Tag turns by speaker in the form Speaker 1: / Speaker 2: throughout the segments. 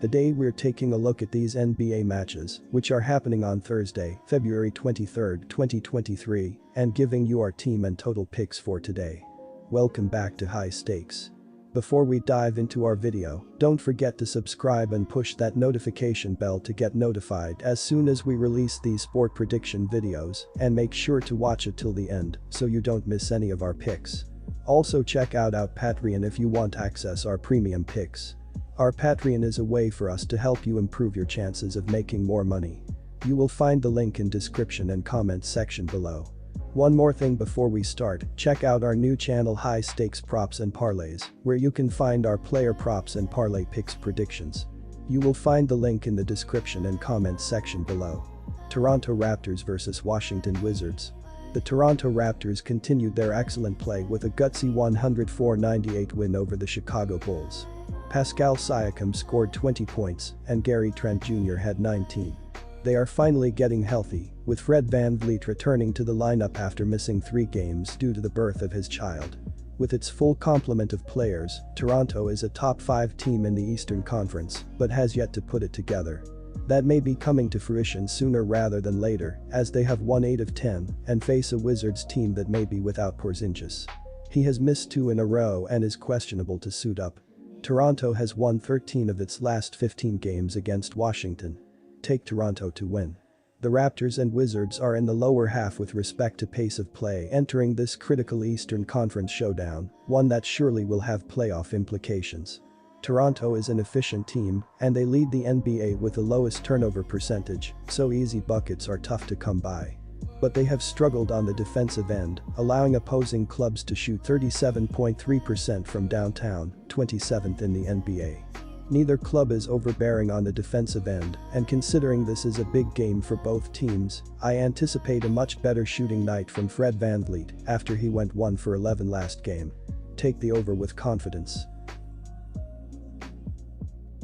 Speaker 1: Today we're taking a look at these NBA matches, which are happening on Thursday, February 23, 2023, and giving you our team and total picks for today. Welcome back to High Stakes. Before we dive into our video, don't forget to subscribe and push that notification bell to get notified as soon as we release these sport prediction videos, and make sure to watch it till the end so you don't miss any of our picks. Also check out our Patreon if you want access our premium picks. Our Patreon is a way for us to help you improve your chances of making more money. You will find the link in description and comments section below. One more thing before we start, check out our new channel High Stakes Props and Parlays, where you can find our player props and parlay picks predictions. You will find the link in the description and comments section below. Toronto Raptors vs Washington Wizards. The Toronto Raptors continued their excellent play with a gutsy 104-98 win over the Chicago Bulls. Pascal Siakam scored 20 points and Gary Trent Jr. had 19. They are finally getting healthy, with Fred VanVleet returning to the lineup after missing 3 games due to the birth of his child. With its full complement of players, Toronto is a top 5 team in the Eastern Conference, but has yet to put it together. That may be coming to fruition sooner rather than later, as they have won 8 of 10 and face a Wizards team that may be without Porzingis. He has missed 2 in a row and is questionable to suit up. Toronto has won 13 of its last 15 games against Washington. Take Toronto to win. The Raptors and Wizards are in the lower half with respect to pace of play entering this critical Eastern Conference showdown, one that surely will have playoff implications. Toronto is an efficient team, and they lead the NBA with the lowest turnover percentage, so easy buckets are tough to come by. But they have struggled on the defensive end, allowing opposing clubs to shoot 37.3% from downtown, 27th in the NBA. Neither club is overbearing on the defensive end, and considering this is a big game for both teams, I anticipate a much better shooting night from Fred VanVleet after he went 1 for 11 last game. Take the over with confidence.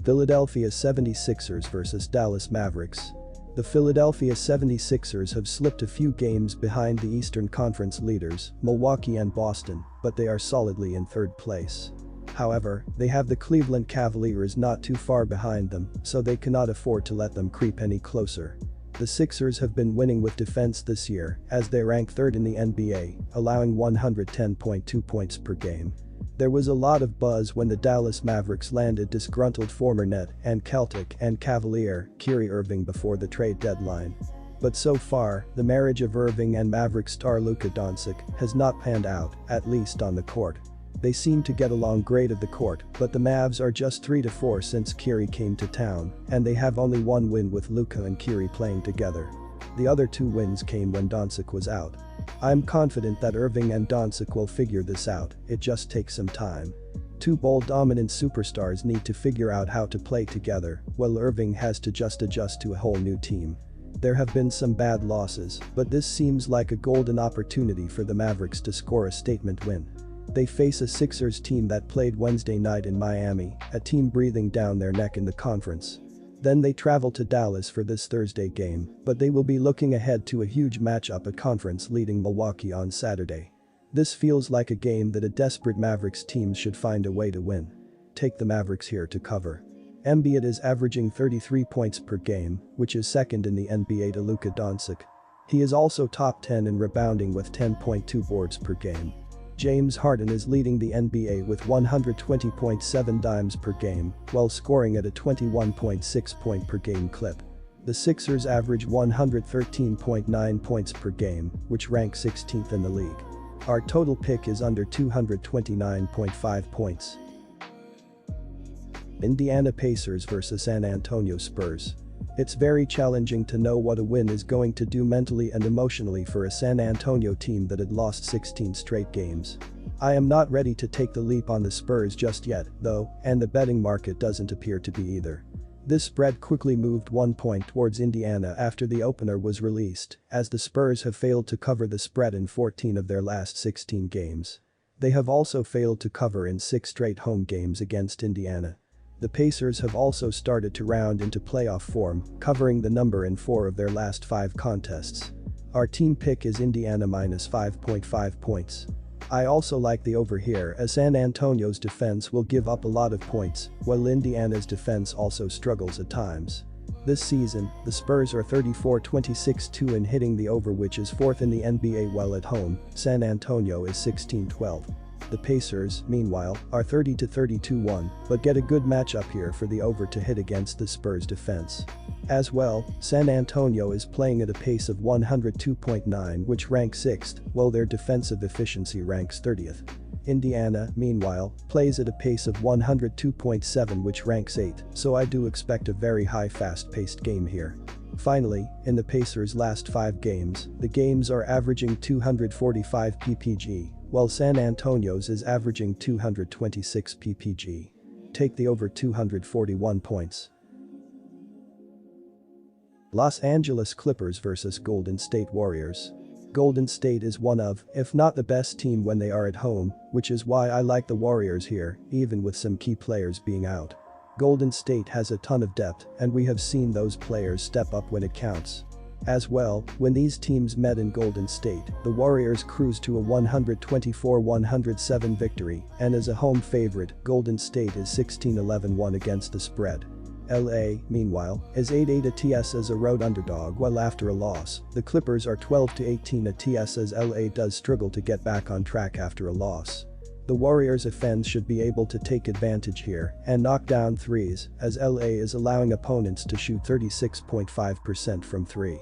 Speaker 1: Philadelphia 76ers vs Dallas Mavericks. The Philadelphia 76ers have slipped a few games behind the Eastern Conference leaders, Milwaukee and Boston, but they are solidly in 3rd place. However, they have the Cleveland Cavaliers not too far behind them, so they cannot afford to let them creep any closer. The Sixers have been winning with defense this year, as they rank 3rd in the NBA, allowing 110.2 points per game. There was a lot of buzz when the Dallas Mavericks landed disgruntled former Net and Celtic and Cavalier Kyrie Irving before the trade deadline. But so far, the marriage of Irving and Mavericks star Luka Doncic has not panned out, at least on the court. They seem to get along great at the court, but the Mavs are just 3-4 since Kyrie came to town, and they have only 1 win with Luka and Kyrie playing together. The other 2 wins came when Doncic was out. I'm confident that Irving and Doncic will figure this out, it just takes some time. 2 ball-dominant superstars need to figure out how to play together, while Irving has to just adjust to a whole new team. There have been some bad losses, but this seems like a golden opportunity for the Mavericks to score a statement win. They face a Sixers team that played Wednesday night in Miami, a team breathing down their neck in the conference. Then they travel to Dallas for this Thursday game, but they will be looking ahead to a huge matchup at conference-leading Milwaukee on Saturday. This feels like a game that a desperate Mavericks team should find a way to win. Take the Mavericks here to cover. Embiid is averaging 33 points per game, which is 2nd in the NBA to Luka Doncic. He is also top 10 in rebounding with 10.2 boards per game. James Harden is leading the NBA with 120.7 dimes per game, while scoring at a 21.6 point per game clip. The Sixers average 113.9 points per game, which ranks 16th in the league. Our total pick is under 229.5 points. Indiana Pacers vs San Antonio Spurs. It's very challenging to know what a win is going to do mentally and emotionally for a San Antonio team that had lost 16 straight games. I am not ready to take the leap on the Spurs just yet, though, and the betting market doesn't appear to be either. This spread quickly moved 1 point towards Indiana after the opener was released, as the Spurs have failed to cover the spread in 14 of their last 16 games. They have also failed to cover in 6 straight home games against Indiana. The Pacers have also started to round into playoff form, covering the number in 4 of their last 5 contests. Our team pick is Indiana minus 5.5 points. I also like the over here as San Antonio's defense will give up a lot of points, while Indiana's defense also struggles at times. This season, the Spurs are 34-26-2 in hitting the over, which is 4th in the NBA, while at home, San Antonio is 16-12. The Pacers, meanwhile, are 30-32-1, but get a good matchup here for the over to hit against the Spurs defense. As well, San Antonio is playing at a pace of 102.9, which ranks 6th, while their defensive efficiency ranks 30th. Indiana, meanwhile, plays at a pace of 102.7, which ranks 8th, so I do expect a very high fast-paced game here. Finally, in the Pacers' last 5 games, the games are averaging 245 ppg, while San Antonio's is averaging 226 ppg. Take the over 241 points. Los Angeles Clippers vs Golden State Warriors. Golden State is one of, if not the best team when they are at home, which is why I like the Warriors here, even with some key players being out. Golden State has a ton of depth, and we have seen those players step up when it counts. As well, when these teams met in Golden State, the Warriors cruised to a 124-107 victory, and as a home favorite, Golden State is 16-11-1 against the spread. LA, meanwhile, is 8-8 ATS as a road underdog, while after a loss, the Clippers are 12-18 ATS as LA does struggle to get back on track after a loss. The Warriors' offense should be able to take advantage here and knock down threes, as LA is allowing opponents to shoot 36.5% from 3.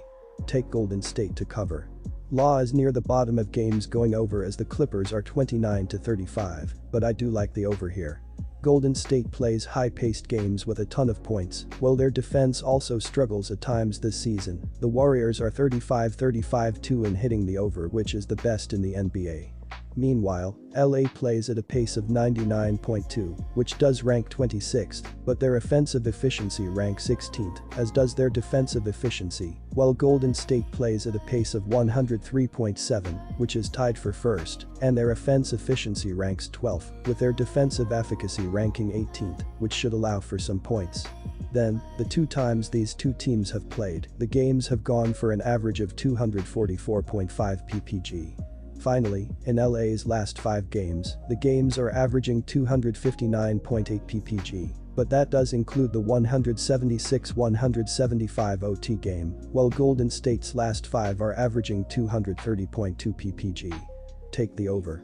Speaker 1: Take Golden State to cover. Law is near the bottom of games going over as the Clippers are 29-35, but I do like the over here. Golden State plays high-paced games with a ton of points, while their defense also struggles at times this season. The Warriors are 35-35-2 in hitting the over, which is the best in the NBA. Meanwhile, LA plays at a pace of 99.2, which does rank 26th, but their offensive efficiency ranks 16th, as does their defensive efficiency, while Golden State plays at a pace of 103.7, which is tied for first, and their offense efficiency ranks 12th, with their defensive efficacy ranking 18th, which should allow for some points. Then, the 2 times these 2 teams have played, the games have gone for an average of 244.5 ppg. Finally, in LA's last 5 games, the games are averaging 259.8 ppg, but that does include the 176-175 OT game, while Golden State's last 5 are averaging 230.2 ppg. Take the over.